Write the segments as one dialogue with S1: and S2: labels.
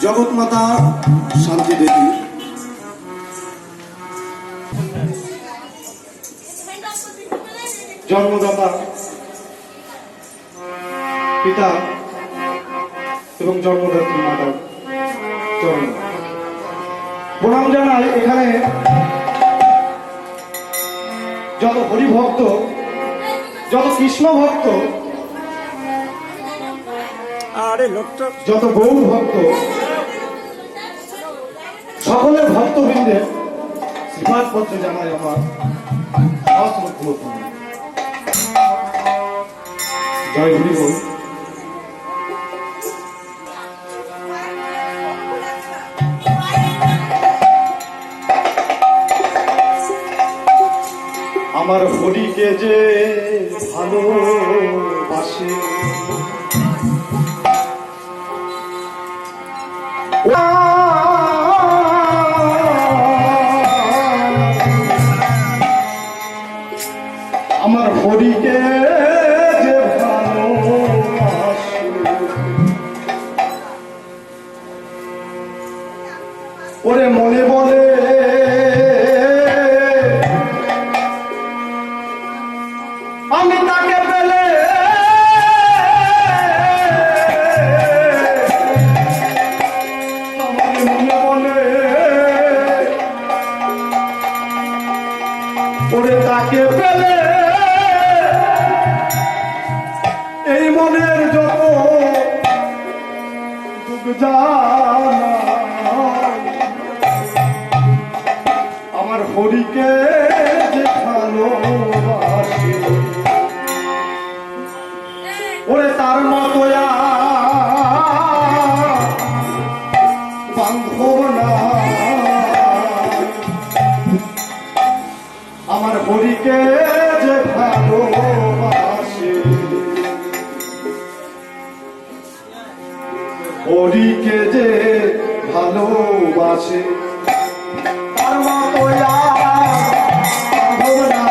S1: জগৎমাতা শান্তি দেবী জন্মদাতা পিতা এবং জন্মদাত্রী মাতার চরণ প্রণাম জানাই। এখানে যত হরিভক্ত, যত কৃষ্ণ ভক্ত, যত গৌর ভক্ত, সকলের ভক্তবৃন্দে শ্রীপাদ পত্রে জানাই আমার জয় হরি বল। আমার হরিকে যে ভালোবাসে আমার হরিকে যে ভালোবাসে ওরে মনে বলে আমি তাকে পেলে মনে বলে ওরে তাকে পেলে এই মনের যত দুঃখ জানা আমার হরিকে যে ভালোবাসে ওরে তার মতো বান্ধব না আমার হরিকে যে ভালোবাসে হরিকে যে ভালোবাসে তার মতো বান্ধব না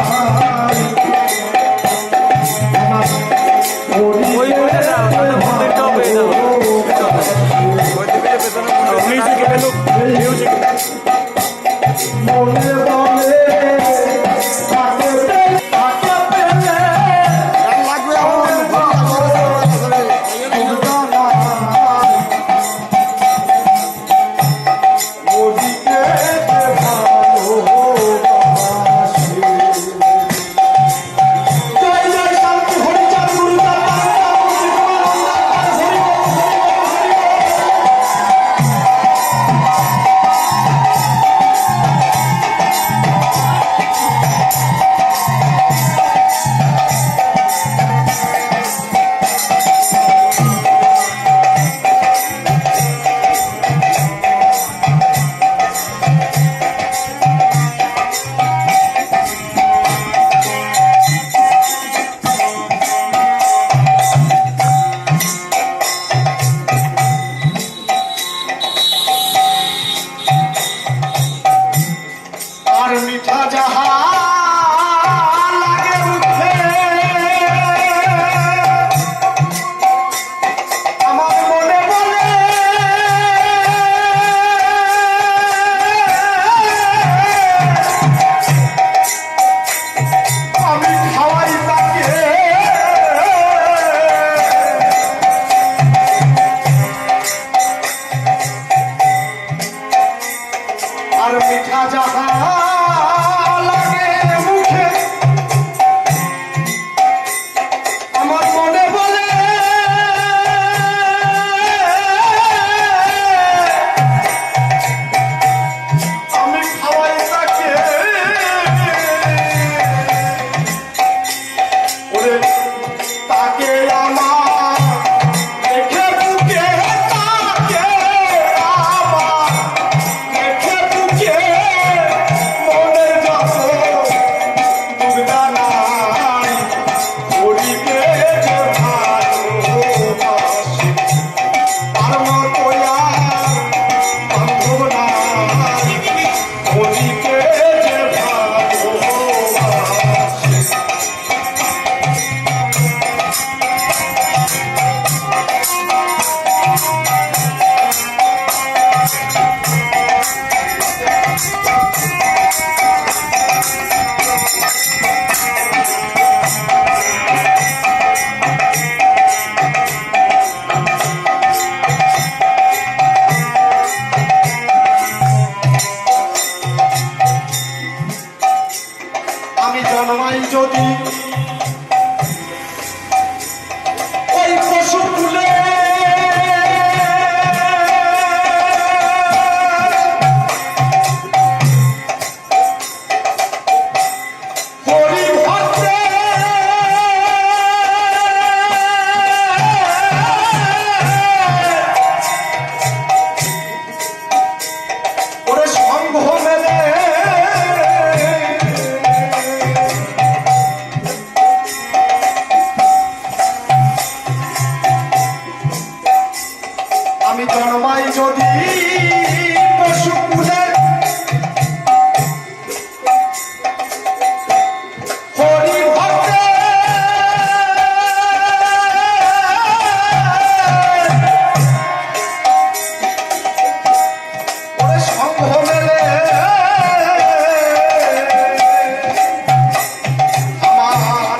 S2: জন্মাই যদি পশু কুলে হরি ভক্তে ওরে সঙ্গ মেলে আমার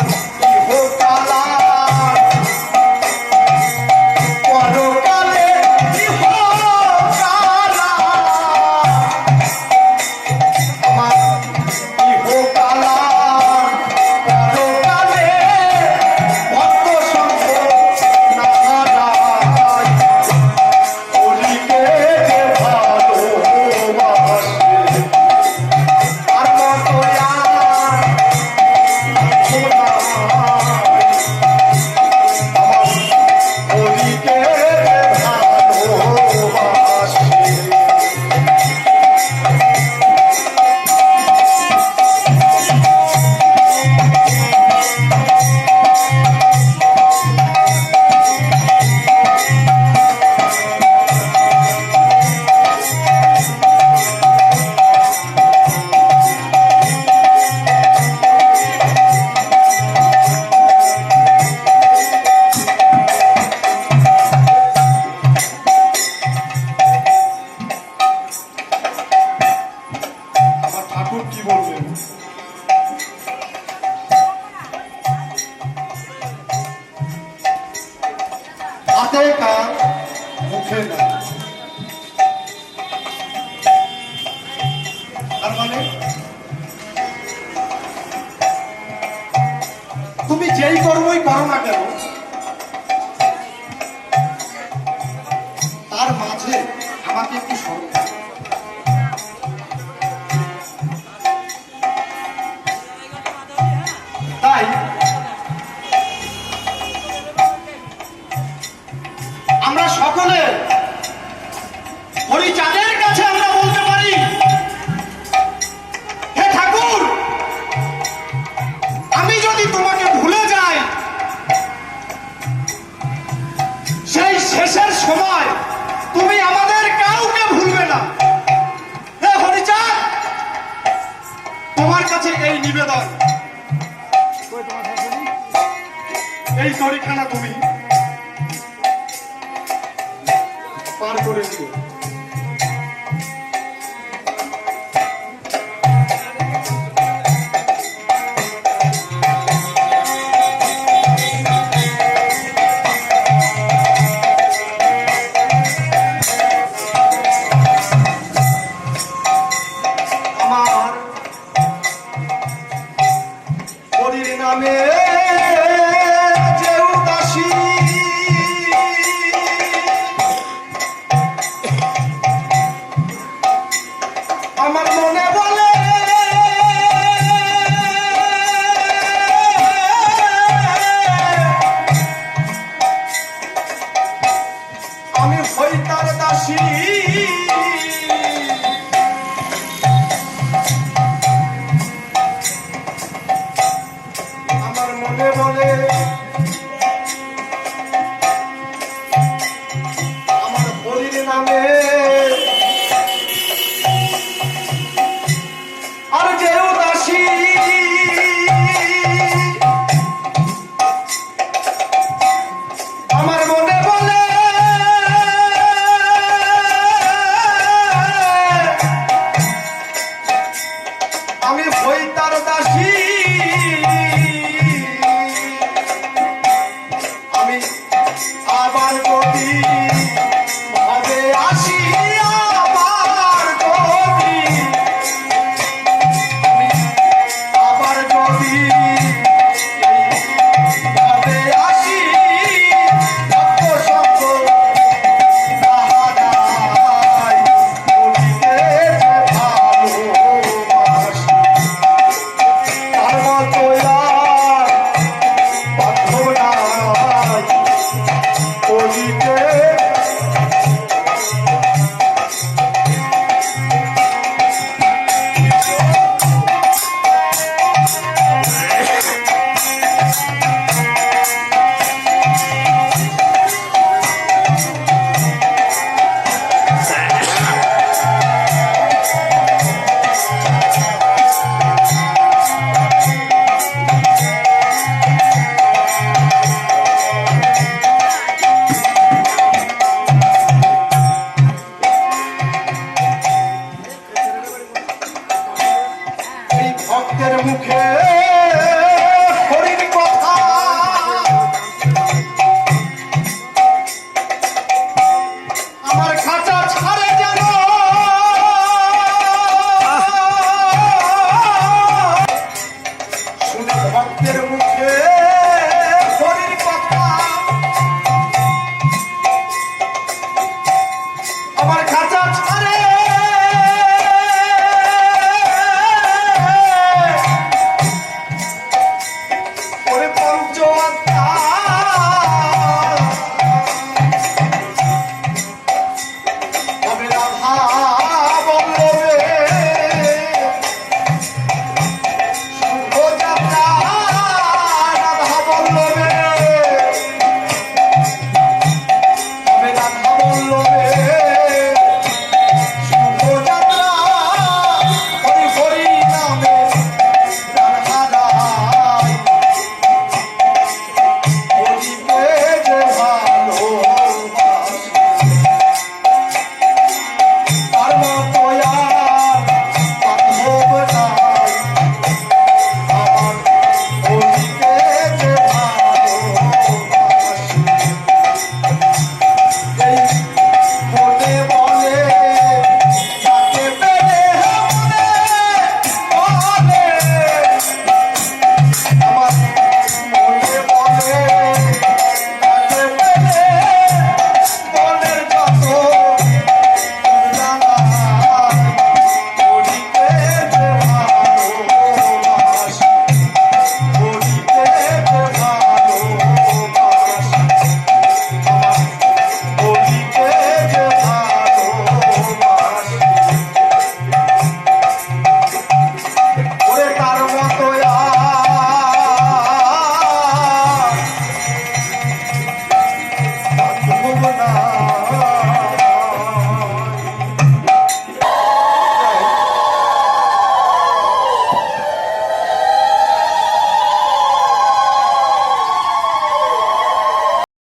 S2: ইহকালা পরকালে ইহকালা আমার ইহকালা পরকালে ভক্ত সঙ্গ না হারায় হরিকে যে ভালোবাসে আর মতো আর কিছু নাই। আমার হরিকে যে ভালোবাসে আমার ঠাকুর কি বলবেন? হাতে কান মুখে না, তার মানে তুমি যেই কর্মই করো না কেন তার মাঝে আমাকে একটু স্মরণ করো। তাই আমরা সকলে হরিচাঁদের কাছে আমরা বলতে পারি, হে ঠাকুর, আমি যদি তোমাকে ভুলে যাই সেই শেষের সময় তুমি আমাদের কাউকে ভুলবে না। হে হরিচাঁদ, তোমার কাছে এই নিবেদন, এই তরিখানা তুমি পার করে দিও। আমার হরির নামে যে উদাসী আমার মনে বলে আমি হই তার দাসী। আমার মনে বলে আমার হরির নামে আর যে উদাসী আমার মনে বলে আমি হই তার দাসী। আমি আবার যদি ভাবে আসি আমার খাঁচা ছাড়ে যেন শুনে ভক্তের মুখে হরির কথা আমার খাঁচা ছাড়ে